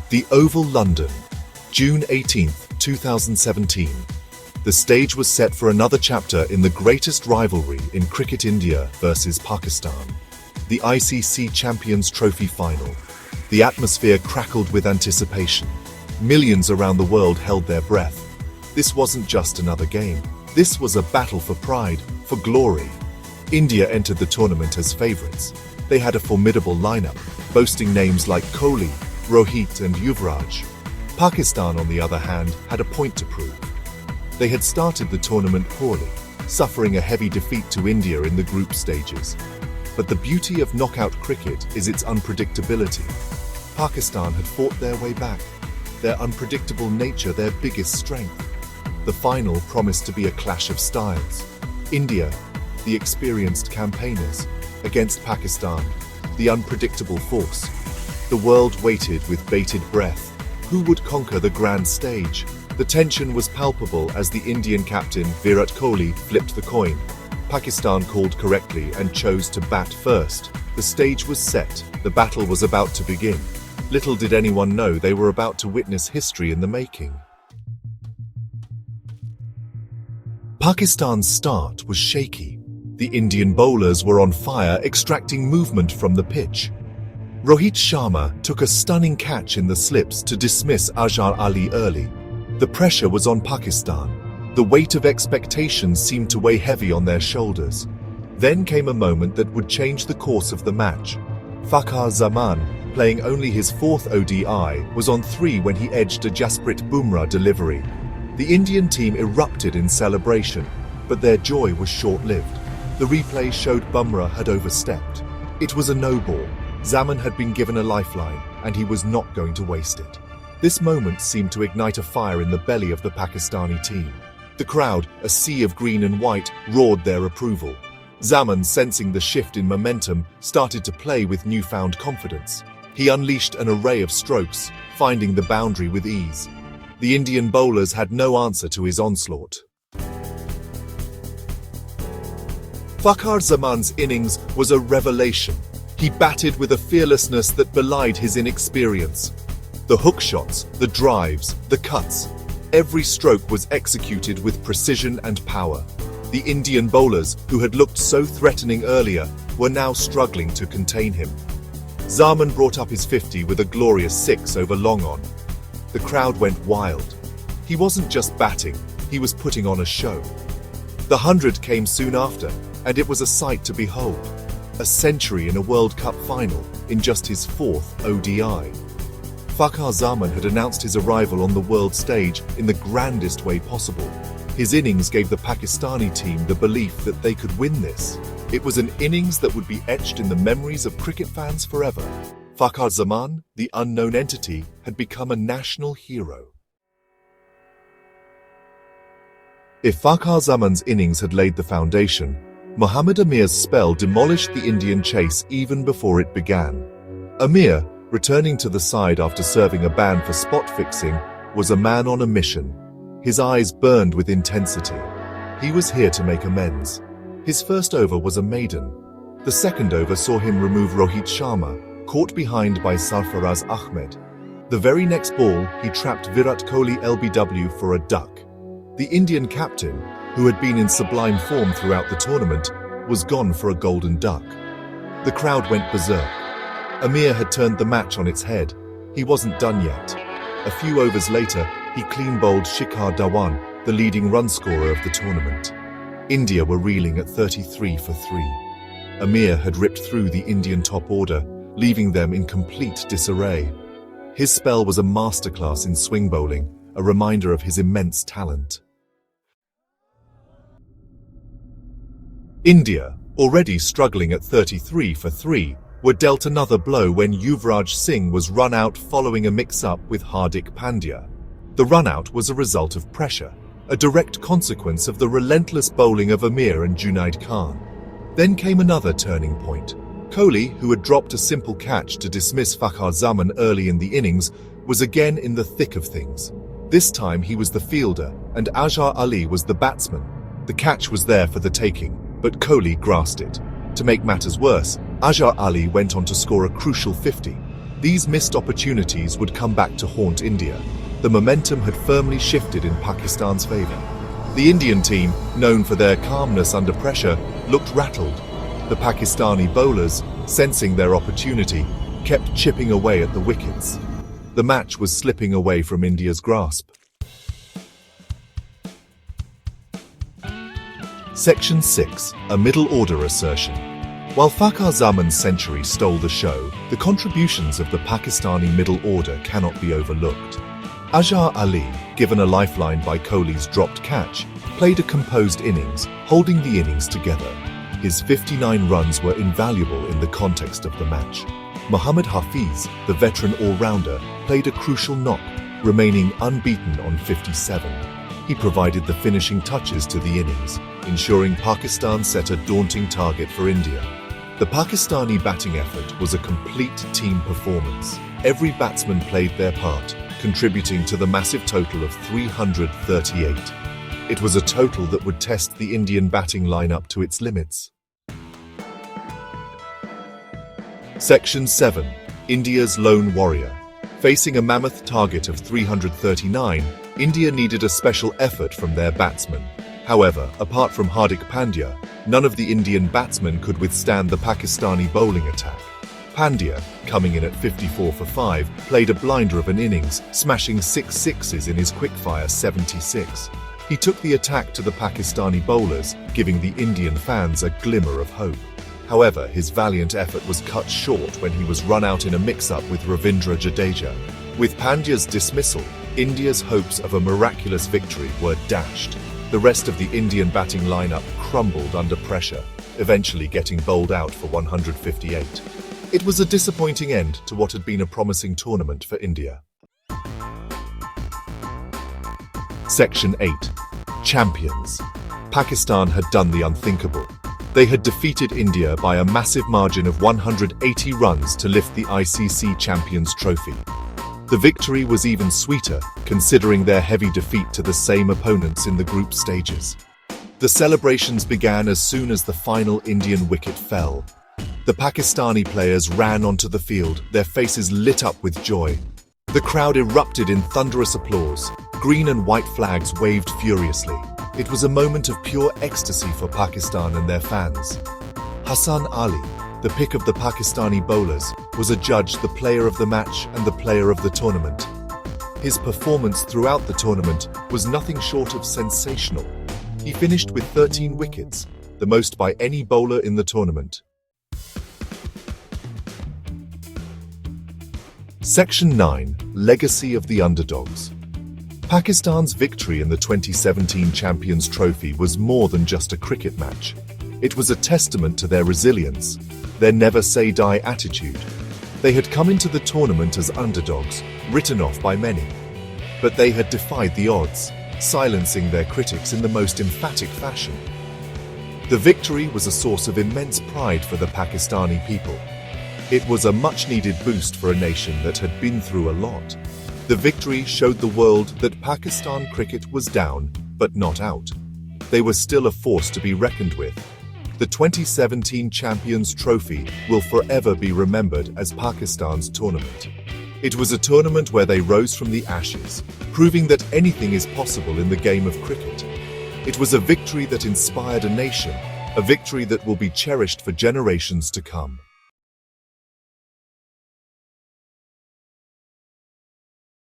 The Oval, London, June 18, 2017. The stage was set for another chapter in the greatest rivalry in cricket, India versus Pakistan. The ICC Champions Trophy final. The atmosphere crackled with anticipation. Millions around the world held their breath. This wasn't just another game. This was a battle for pride, for glory. India entered the tournament as favourites. They had a formidable lineup, boasting names like Kohli, Rohit and Yuvraj. Pakistan, on the other hand, had a point to prove. They had started the tournament poorly, suffering a heavy defeat to India in the group stages. But the beauty of knockout cricket is its unpredictability. Pakistan had fought their way back, their unpredictable nature their biggest strength. The final promised to be a clash of styles. India, the experienced campaigners, against Pakistan, the unpredictable force. The world waited with bated breath. Who would conquer the grand stage? The tension was palpable as the Indian captain Virat Kohli flipped the coin. Pakistan called correctly and chose to bat first. The stage was set. The battle was about to begin. Little did anyone know they were about to witness history in the making. Pakistan's start was shaky. The Indian bowlers were on fire, extracting movement from the pitch. Rohit Sharma took a stunning catch in the slips to dismiss Azhar Ali early. The pressure was on Pakistan. The weight of expectations seemed to weigh heavy on their shoulders. Then came a moment that would change the course of the match. Fakhar Zaman, playing only his fourth ODI, was on 3 when he edged a Jasprit Bumrah delivery. The Indian team erupted in celebration, but their joy was short-lived. The replay showed Bumrah had overstepped. It was a no-ball. Zaman had been given a lifeline, and he was not going to waste it. This moment seemed to ignite a fire in the belly of the Pakistani team. The crowd, a sea of green and white, roared their approval. Zaman, sensing the shift in momentum, started to play with newfound confidence. He unleashed an array of strokes, finding the boundary with ease. The Indian bowlers had no answer to his onslaught. Fakhar Zaman's innings was a revelation. He batted with a fearlessness that belied his inexperience. The hook shots, the drives, the cuts. Every stroke was executed with precision and power. The Indian bowlers, who had looked so threatening earlier, were now struggling to contain him. Zaman brought up his 50 with a glorious 6 over long on. The crowd went wild. He wasn't just batting, he was putting on a show. The 100 came soon after, and it was a sight to behold. A century in a World Cup final in just his 4th ODI. Fakhar Zaman had announced his arrival on the world stage in the grandest way possible. His innings gave the Pakistani team the belief that they could win this. It was an innings that would be etched in the memories of cricket fans forever. Fakhar Zaman, the unknown entity, had become a national hero. If Fakhar Zaman's innings had laid the foundation, Mohammad Amir's spell demolished the Indian chase even before it began. Amir, returning to the side after serving a ban for spot fixing, was a man on a mission. His eyes burned with intensity. He was here to make amends. His first over was a maiden. The second over saw him remove Rohit Sharma, caught behind by Sarfaraz Ahmed. The very next ball, he trapped Virat Kohli LBW for a duck. The Indian captain, who had been in sublime form throughout the tournament, was gone for a golden duck. The crowd went berserk. Amir had turned the match on its head. He wasn't done yet. A few overs later, he clean-bowled Shikhar Dhawan, the leading run scorer of the tournament. India were reeling at 33 for 3. Amir had ripped through the Indian top order, leaving them in complete disarray. His spell was a masterclass in swing bowling, a reminder of his immense talent. India, already struggling at 33 for 3, were dealt another blow when Yuvraj Singh was run out following a mix-up with Hardik Pandya. The run-out was a result of pressure, a direct consequence of the relentless bowling of Amir and Junaid Khan. Then came another turning point. Kohli, who had dropped a simple catch to dismiss Fakhar Zaman early in the innings, was again in the thick of things. This time he was the fielder, and Azhar Ali was the batsman. The catch was there for the taking, but Kohli grasped it. To make matters worse, Azhar Ali went on to score a crucial 50. These missed opportunities would come back to haunt India. The momentum had firmly shifted in Pakistan's favor. The Indian team, known for their calmness under pressure, looked rattled. The Pakistani bowlers, sensing their opportunity, kept chipping away at the wickets. The match was slipping away from India's grasp. Section 6. A middle order assertion. While Fakhar Zaman's century stole the show, the contributions of the Pakistani middle order cannot be overlooked. Azhar Ali, given a lifeline by Kohli's dropped catch, played a composed innings, holding the innings together. His 59 runs were invaluable in the context of the match. Mohammad Hafeez, the veteran all-rounder, played a crucial knock, remaining unbeaten on 57. He provided the finishing touches to the innings, ensuring Pakistan set a daunting target for India. The Pakistani batting effort was a complete team performance. Every batsman played their part, contributing to the massive total of 338. It was a total that would test the Indian batting lineup to its limits. Section 7. India's Lone Warrior. Facing a mammoth target of 339, India needed a special effort from their batsmen. However, apart from Hardik Pandya, none of the Indian batsmen could withstand the Pakistani bowling attack. Pandya, coming in at 54 for 5, played a blinder of an innings, smashing 6 sixes in his quickfire 76. He took the attack to the Pakistani bowlers, giving the Indian fans a glimmer of hope. However, his valiant effort was cut short when he was run out in a mix-up with Ravindra Jadeja. With Pandya's dismissal, India's hopes of a miraculous victory were dashed. The rest of the Indian batting lineup crumbled under pressure, eventually getting bowled out for 158. It was a disappointing end to what had been a promising tournament for India. Section 8. Champions. Pakistan had done the unthinkable. They had defeated India by a massive margin of 180 runs to lift the ICC Champions Trophy. The victory was even sweeter, considering their heavy defeat to the same opponents in the group stages. The celebrations began as soon as the final Indian wicket fell. The Pakistani players ran onto the field, their faces lit up with joy. The crowd erupted in thunderous applause. Green and white flags waved furiously. It was a moment of pure ecstasy for Pakistan and their fans. Hassan Ali, the pick of the Pakistani bowlers, was adjudged the player of the match and the player of the tournament. His performance throughout the tournament was nothing short of sensational. He finished with 13 wickets, the most by any bowler in the tournament. Section 9. Legacy of the Underdogs. Pakistan's victory in the 2017 Champions Trophy was more than just a cricket match. It was a testament to their resilience, their never-say-die attitude. They had come into the tournament as underdogs, written off by many. But they had defied the odds, silencing their critics in the most emphatic fashion. The victory was a source of immense pride for the Pakistani people. It was a much-needed boost for a nation that had been through a lot. The victory showed the world that Pakistan cricket was down, but not out. They were still a force to be reckoned with. The 2017 Champions Trophy will forever be remembered as Pakistan's tournament. It was a tournament where they rose from the ashes, proving that anything is possible in the game of cricket. It was a victory that inspired a nation, a victory that will be cherished for generations to come.